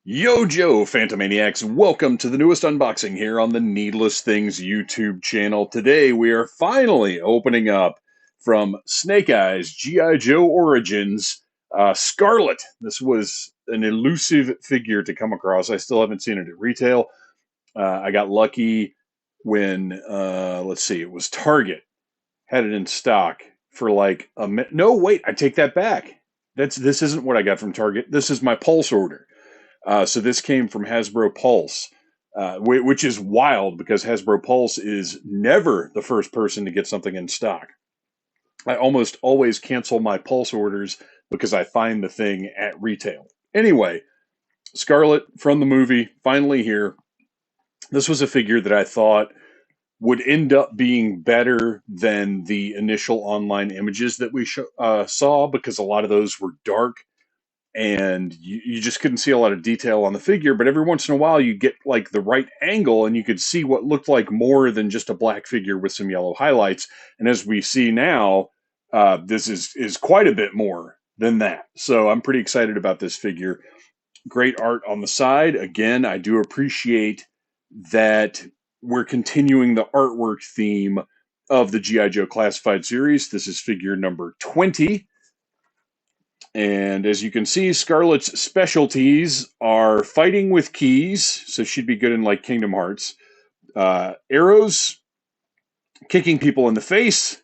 Yo, Joe, Phantomaniacs, welcome to the newest unboxing here on the Needless Things YouTube channel. Today we are finally opening up from Snake Eyes G.I. Joe Origins Scarlett. This was an elusive figure to come across. I still haven't seen it at retail. I got lucky when, let's see, it was Target had it in stock for like a minute. No, wait, I take that back. This isn't what I got from Target. This is my Pulse order. So this came from Hasbro Pulse, which is wild because Hasbro Pulse is never the first person to get something in stock. I almost always cancel my Pulse orders because I find the thing at retail. Anyway, Scarlett from the movie, finally here. This was a figure that I thought would end up being better than the initial online images that we saw because a lot of those were dark and you just couldn't see a lot of detail on the figure, but every once in a while you get like the right angle and you could see what looked like more than just a black figure with some yellow highlights. And as we see now, this is quite a bit more than that. So I'm pretty excited about this figure. Great art on the side. Again, I do appreciate that we're continuing the artwork theme of the G.I. Joe Classified series. This is figure number 20. And as you can see, Scarlett's specialties are fighting with keys, so she'd be good in like Kingdom Hearts, arrows, kicking people in the face,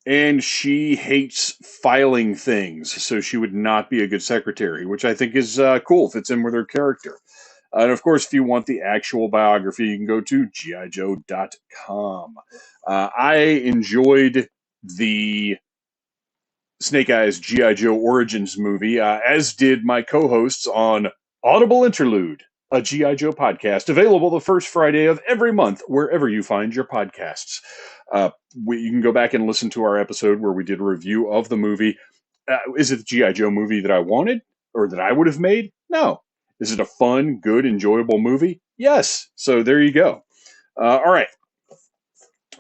and she hates filing things, so she would not be a good secretary, which I think is cool, fits in with her character. And of course, if you want the actual biography, you can go to gijoe.com. I enjoyed the Snake Eyes G.I. Joe Origins movie, as did my co-hosts on Audible Interlude, a G.I. Joe podcast, available the first Friday of every month, wherever you find your podcasts. You can go back and listen to our episode where we did a review of the movie. Is it the G.I. Joe movie that I wanted or that I would have made? No. Is it a fun, good, enjoyable movie? Yes. So there you go. All right.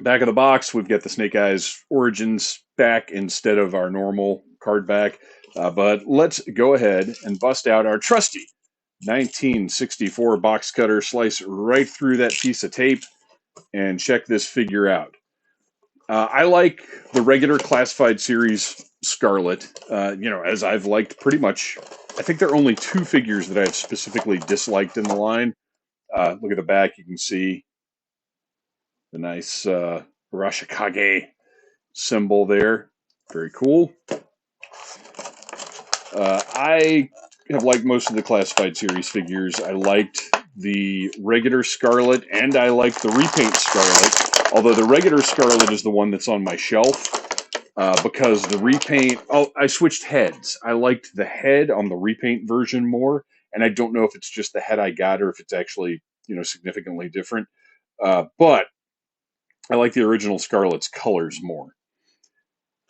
Back of the box, we've got the Snake Eyes Origins back instead of our normal card back. But let's go ahead and bust out our trusty 1964 box cutter, slice right through that piece of tape, and check this figure out. I like the regular Classified series Scarlett, as I've liked pretty much. I think there are only two figures that I've specifically disliked in the line. Look at the back, you can see the nice Arashikage symbol there. Very cool. I have liked most of the Classified series figures. I liked the regular Scarlett and I liked the repaint Scarlett, although the regular Scarlett is the one that's on my shelf because the repaint, I switched heads. I liked the head on the repaint version more, and I don't know if it's just the head I got or if it's actually, significantly different. But I like the original Scarlett's colors more.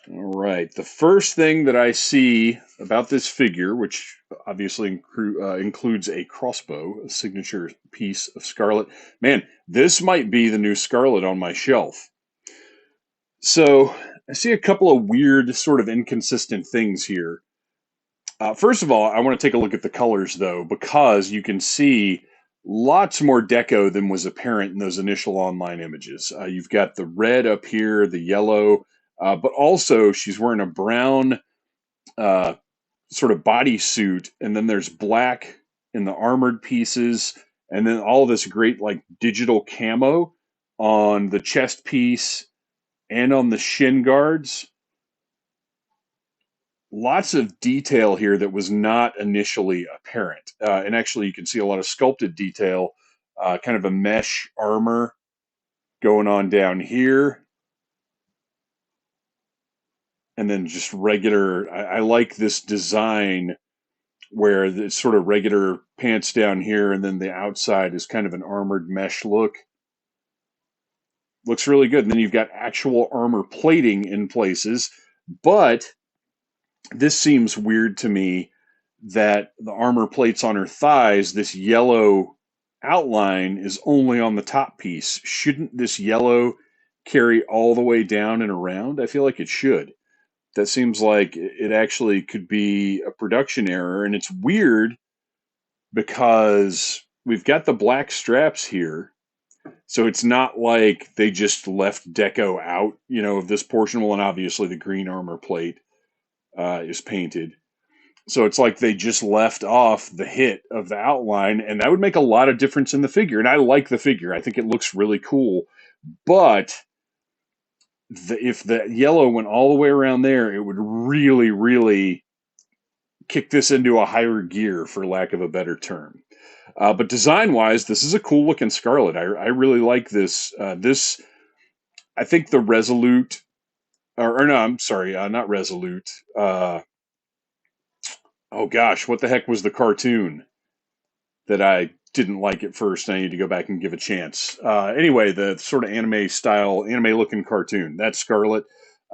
All right. The first thing that I see about this figure, which obviously includes a crossbow, a signature piece of Scarlett. Man, this might be the new Scarlett on my shelf. So I see a couple of weird, sort of inconsistent things here. First of all, I want to take a look at the colors, though, because you can see lots more deco than was apparent in those initial online images. You've got the red up here, the yellow, but also she's wearing a brown sort of bodysuit, and then there's black in the armored pieces, and then all this great like digital camo on the chest piece and on the shin guards. Lots of detail here that was not initially apparent. And actually, you can see a lot of sculpted detail, kind of a mesh armor going on down here. And then just regular, I like this design where it's sort of regular pants down here, and then the outside is kind of an armored mesh look. Looks really good. And then you've got actual armor plating in places, but this seems weird to me that the armor plates on her thighs, this yellow outline is only on the top piece. Shouldn't this yellow carry all the way down and around? I feel like it should. That seems like it actually could be a production error, and it's weird because we've got the black straps here. So it's not like they just left deco out, of this portion. Well, and obviously the green armor plate is painted. So it's like they just left off the hit of the outline, and that would make a lot of difference in the figure. And I like the figure. I think it looks really cool. But if the yellow went all the way around there, it would really, really kick this into a higher gear, for lack of a better term. But design-wise, this is a cool-looking Scarlett. I really like this. I think the Resolute, or no, I'm sorry, not Resolute. Oh gosh, what the heck was the cartoon that I didn't like at first? I need to go back and give a chance. Anyway, the sort of anime style, anime looking cartoon. That Scarlett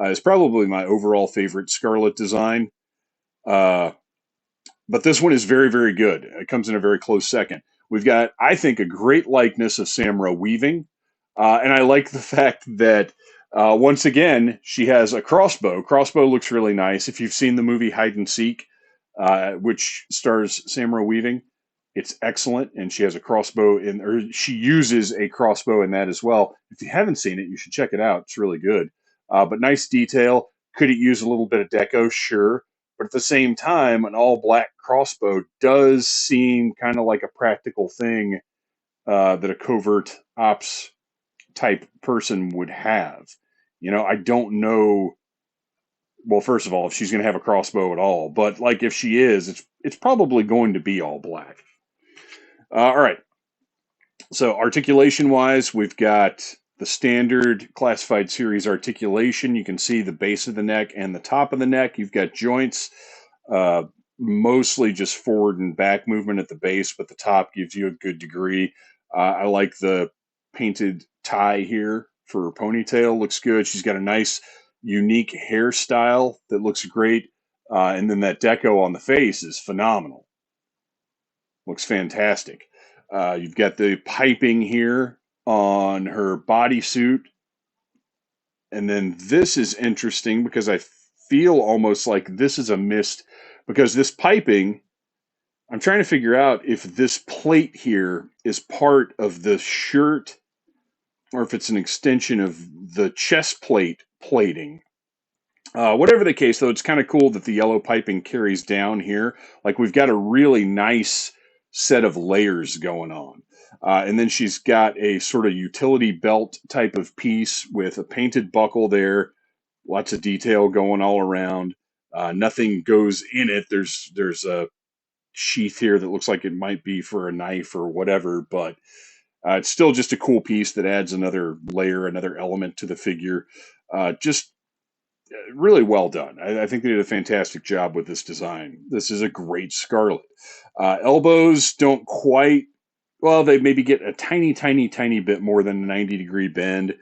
is probably my overall favorite Scarlett design. Uh, but this one is very, very good. It comes in a very close second. We've got, I think, a great likeness of Samra weaving. And I like the fact that, once again, she has a crossbow. Crossbow looks really nice. If you've seen the movie Hide and Seek, which stars Samra Weaving, it's excellent. And she has a crossbow or she uses a crossbow in that as well. If you haven't seen it, you should check it out. It's really good. But nice detail. Could it use a little bit of deco? Sure. But at the same time, an all black crossbow does seem kind of like a practical thing that a covert ops type person would have. I don't know. Well, first of all, if she's going to have a crossbow at all, but like if she is, it's probably going to be all black. All right. So articulation wise, we've got the standard classified series articulation. You can see the base of the neck and the top of the neck. You've got joints, mostly just forward and back movement at the base, but the top gives you a good degree. I like the painted tie here for her ponytail. Looks good. She's got a nice, unique hairstyle that looks great. And then that deco on the face is phenomenal. Looks fantastic. You've got the piping here on her bodysuit. And then this is interesting because I feel almost like this is a mist because this piping, I'm trying to figure out if this plate here is part of the shirt or if it's an extension of the chest plate plating. Whatever the case, though, it's kind of cool that the yellow piping carries down here. Like we've got a really nice set of layers going on. And then she's got a sort of utility belt type of piece with a painted buckle there. Lots of detail going all around. Nothing goes in it. There's a sheath here that looks like it might be for a knife or whatever, but it's still just a cool piece that adds another layer, another element to the figure. Just really well done. I think they did a fantastic job with this design. This is a great Scarlett. Elbows don't quite, well, they maybe get a tiny, tiny, tiny bit more than a 90-degree bend.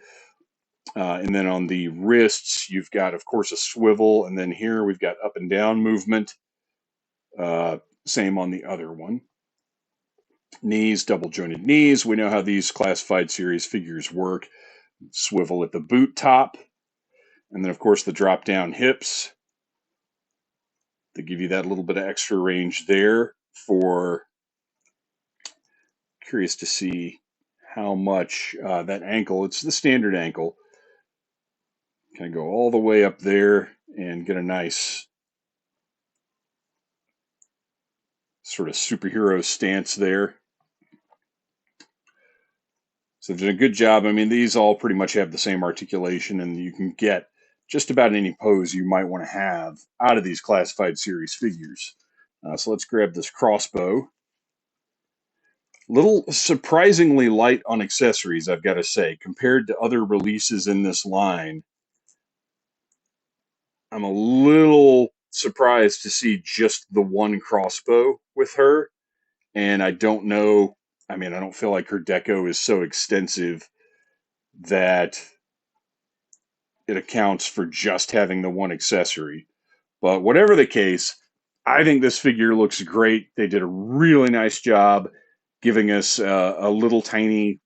And then on the wrists, you've got, of course, a swivel. And then here we've got up and down movement. Same on the other one. Knees, double jointed knees. We know how these classified series figures work. Swivel at the boot top. And then, of course, the drop down hips. They give you that little bit of extra range there for, curious to see how much that ankle, it's the standard ankle. Kind of go all the way up there and get a nice sort of superhero stance there. So they've done a good job. I mean, these all pretty much have the same articulation, and you can get just about any pose you might want to have out of these classified series figures. So let's grab this crossbow. Little surprisingly light on accessories, I've got to say, compared to other releases in this line. I'm a little surprised to see just the one crossbow with her. And I don't know, I mean, I don't feel like her deco is so extensive that it accounts for just having the one accessory. But whatever the case, I think this figure looks great. They did a really nice job giving us a little tiny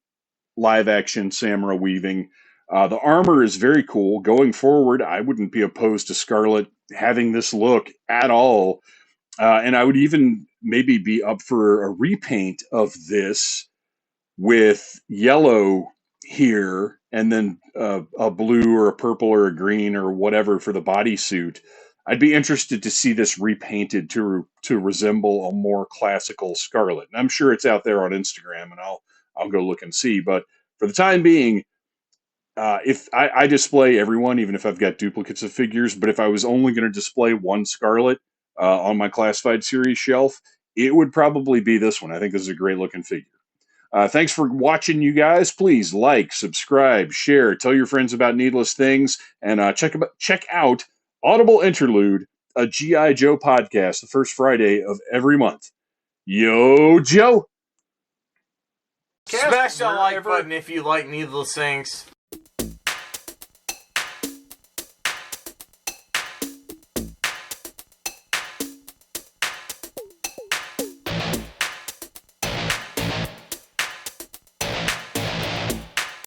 live action Samra weaving. The armor is very cool. Going forward, I wouldn't be opposed to Scarlett having this look at all. And I would even maybe be up for a repaint of this with yellow here, and then a blue or a purple or a green or whatever for the bodysuit. I'd be interested to see this repainted to resemble a more classical Scarlett. And I'm sure it's out there on Instagram, and I'll go look and see. But for the time being, if I display everyone, even if I've got duplicates of figures, but if I was only going to display one Scarlett on my classified series shelf, it would probably be this one. I think this is a great looking figure. Thanks for watching, you guys. Please like, subscribe, share, tell your friends about Needless Things, and check out Audible Interlude, a G.I. Joe podcast, the first Friday of every month. Yo, Joe! Smash that like button if you like Needless Things.